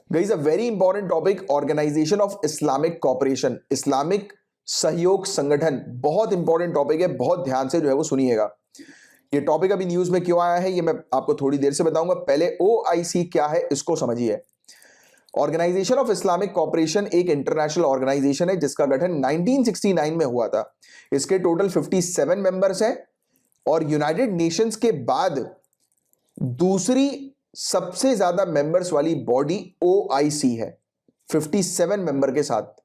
Guys, a very important topic, organisation of Islamic cooperation, Islamic सहयोग संगठन। बहुत important topic है, बहुत ध्यान से जो है वो सुनिएगा। ये टॉपिक अभी न्यूज में क्यों आया है ये मैं आपको थोड़ी देर से बताऊंगा। पहले ओआईसी क्या है इसको समझिए। ऑर्गेनाइजेशन ऑफ इस्लामिक कॉपरेशन एक इंटरनेशनल ऑर्गेनाइजेशन है जिसका गठन 1969 में हुआ था। इसके टोटल 57 मेंबर्स हैं और यूनाइटेड नेशंस के बाद दूसरी सबसे ज्यादा मेंबर्स वाली बॉडी ओआईसी है, 57 मेंबर के साथ।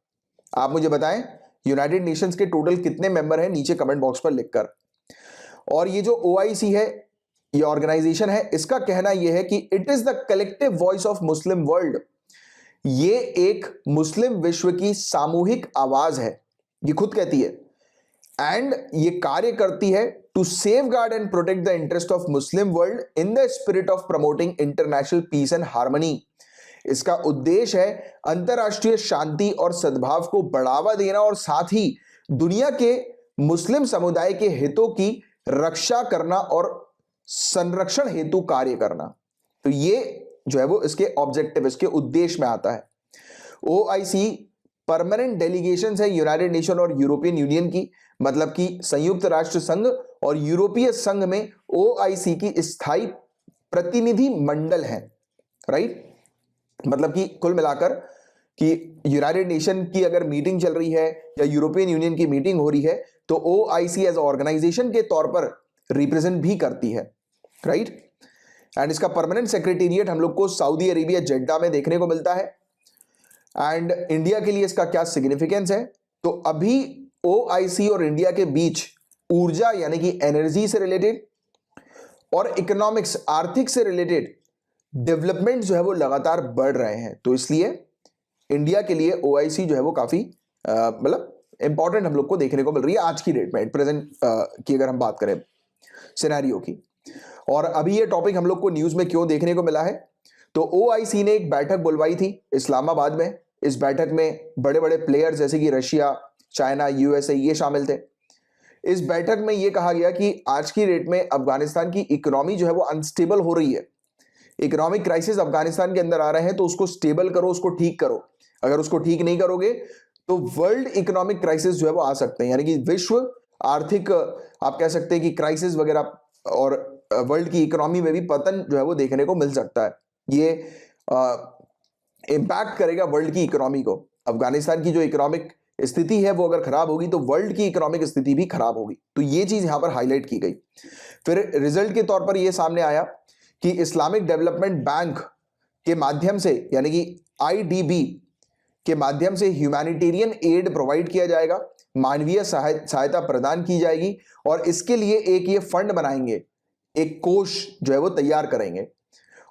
आप मुझे बताएं यूनाइटेड नेशंस के टोटल कितने मेंबर हैं नीचे कमेंट बॉक्स पर लिखकर। और ये जो ओआईसी है, ये ऑर्गेनाइजेशन है, इसका कहना यह है कि it is the collective voice of Muslim world. ये एक मुस्लिम विश्व की सामूहिक आवाज है, ये खुद कहती है। एंड ये कार्य करती है to safeguard and protect the interest of Muslim world in the spirit of promoting international peace and harmony. इसका उद्देश्य है अंतरराष्ट्रीय शांति और सद्भाव को बढ़ावा देना और साथ ही दुनिया के मुस्लिम समुदाय के हितों की रक्षा करना और संरक्षण हेतु कार्य करना। तो ये जो है वो इसके ऑब्जेक्टिव, इसके उद्देश्य में आता है। ओआईसी परमानेंट डेलीगेशंस है यूनाइटेड नेशन और यूरोपियन यूनियन की, मतलब कि संयुक्त राष्ट्र संघ और यूरोपीय संघ में ओआईसी की स्थायी प्रतिनिधि मंडल है। राइट, मतलब कि कुल मिलाकर कि यूनाइटेड नेशन की अगर मीटिंग चल रही है या यूरोपियन यूनियन की मीटिंग हो रही है तो ओआईसी एज ऑर्गेनाइजेशन के तौर पर रिप्रेजेंट भी करती है। राइट, एंड इसका परमानेंट सेक्रेटेरिएट हम लोग को सऊदी अरेबिया जेड्डा में देखने को मिलता है। एंड इंडिया के लिए इसका क्या सिग्निफिकेंस है, तो अभी ओआईसी और इंडिया के बीच ऊर्जा यानी कि एनर्जी से रिलेटेड और इकोनॉमिक्स आर्थिक से रिलेटेड डेवलपमेंट जो है वो लगातार बढ़ रहे हैं। तो इसलिए इंडिया के लिए ओआईसी जो है वो काफी मतलब इंपॉर्टेंट हम लोग को देखने को मिल रही है आज की डेट में, एट प्रेजेंट की अगर हम बात करें सिनेरियो की। और अभी ये टॉपिक हम लोग को न्यूज में क्यों देखने को मिला है, तो ओआईसी ने एक बैठक बुलवाई थी इस्लामाबाद में। इस बैठक में बड़े बड़े प्लेयर्स जैसे कि रशिया, चाइना, यूएसए ये शामिल थे। इस बैठक में यह कहा गया कि आज की डेट में अफगानिस्तान की इकोनॉमी जो है वो अनस्टेबल हो रही है। इकोनॉमिक क्राइसिस अफगानिस्तान के अंदर आ रहे हैं, तो उसको स्टेबल करो, उसको ठीक करो। अगर उसको ठीक नहीं करोगे तो वर्ल्ड इकोनॉमिक क्राइसिस जो है वो आ सकते हैं, यानी कि विश्व आर्थिक आप कह सकते हैं कि क्राइसिस वगैरह, और वर्ल्ड की इकोनॉमी में भी पतन जो है वो देखने को मिल सकता है। ये इंपैक्ट करेगा वर्ल्ड की इकोनॉमी को। अफगानिस्तान की जो इकोनॉमिक स्थिति है वो अगर खराब होगी तो वर्ल्ड की इकोनॉमिक स्थिति भी खराब होगी। तो ये चीज यहां पर हाईलाइट की गई। फिर रिजल्ट के तौर पर यह सामने आया कि इस्लामिक डेवलपमेंट बैंक के माध्यम से यानी कि आईडीबी के माध्यम से ह्यूमैनिटेरियन एड प्रोवाइड किया जाएगा, मानवीय सहायता प्रदान की जाएगी और इसके लिए एक ये फंड बनाएंगे, एक कोष जो है वो तैयार करेंगे।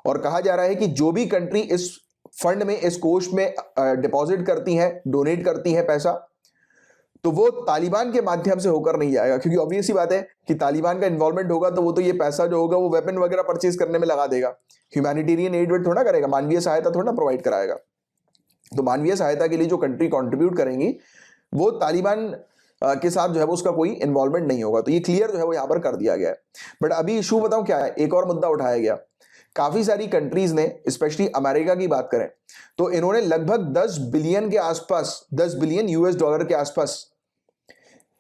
और कहा जा रहा है कि जो भी कंट्री इस फंड में, इस कोष में डिपॉजिट करती हैं, डोनेट करती हैं पैसा, तो वो तालिबान के माध्यम से होकर नहीं जाएगा, क्योंकि ऑब्वियस सी बात है कि तालिबान का इन्वॉल्वमेंट होगा तो वो तो ये पैसा जो होगा वो वेपन वगैरह परचेज करने में लगा देगा। ह्यूमैनिटेरियन एड वेड थोड़ा करेगा, मानवीय सहायता थोड़ा प्रोवाइड कराएगा। तो मानवीय सहायता के लिए जो कंट्री कंट्रीब्यूट करेंगी वो तालिबान के साथ जो है वो उसका कोई इन्वॉल्वमेंट नहीं होगा। तो ये क्लियर जो है वो यहां पर कर दिया गया है। बट अभी इशू बताऊं क्या है, एक और मुद्दा उठाया गया। काफी सारी कंट्रीज ने, स्पेशली अमेरिका की बात करें तो इन्होंने लगभग 10 बिलियन के आसपास, 10 बिलियन यूएस डॉलर के आसपास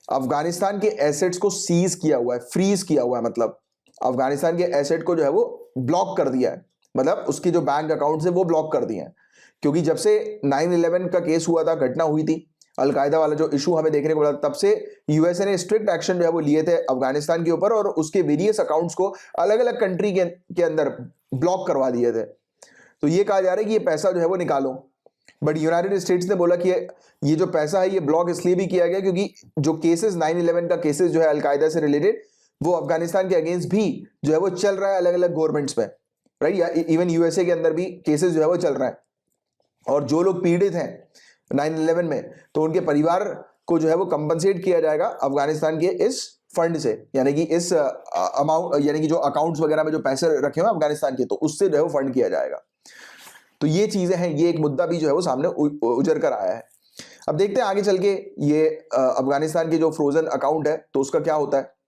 अफगानिस्तान के एसेट्स को सीज किया हुआ है, फ्रीज किया हुआ है। मतलब अफगानिस्तान के एसेट को जो है वो ब्लॉक कर दिया है, मतलब उसके जो बैंक अकाउंट है वो ब्लॉक कर दिए हैं। क्योंकि जब से 9/11 का केस हुआ था, घटना हुई थी, अलकायदा वाला जो इशू हमें देखने को मिला, तब से यूएसए ने स्ट्रिक्ट एक्शन जो है वो लिए थे अफगानिस्तान के ऊपर और उसके वेरियस अकाउंट्स को अलग अलग कंट्री के अंदर ब्लॉक करवा दिए थे। तो ये कहा जा रहा है कि ये पैसा जो है वो निकालो। बट यूनाइटेड स्टेट्स ने बोला कि ये जो पैसा है ये ब्लॉक इसलिए भी किया गया क्योंकि जो केसेस 9/11 का केसेस जो है अलकायदा से रिलेटेड वो अफगानिस्तान के अगेंस्ट भी जो है वो चल रहा है अलग अलग गवर्नमेंट्स में। राइट, या इवन यूएसए के अंदर भी केसेस जो है वो चल रहा है। और जो लोग पीड़ित हैं 9/11 में तो उनके परिवार को जो है वो कंपनसेट किया जाएगा अफगानिस्तान के इस फंड से, यानी कि इस अमाउंट, यानी कि जो अकाउंट्स वगैरह में जो पैसे रखे हुए अफगानिस्तान के, तो उससे जो है वो फंड किया जाएगा। तो ये चीजें हैं, ये एक मुद्दा भी जो है वो सामने उजर कर आया है। अब देखते हैं आगे चल के ये अफगानिस्तान के जो फ्रोजन अकाउंट है तो उसका क्या होता है।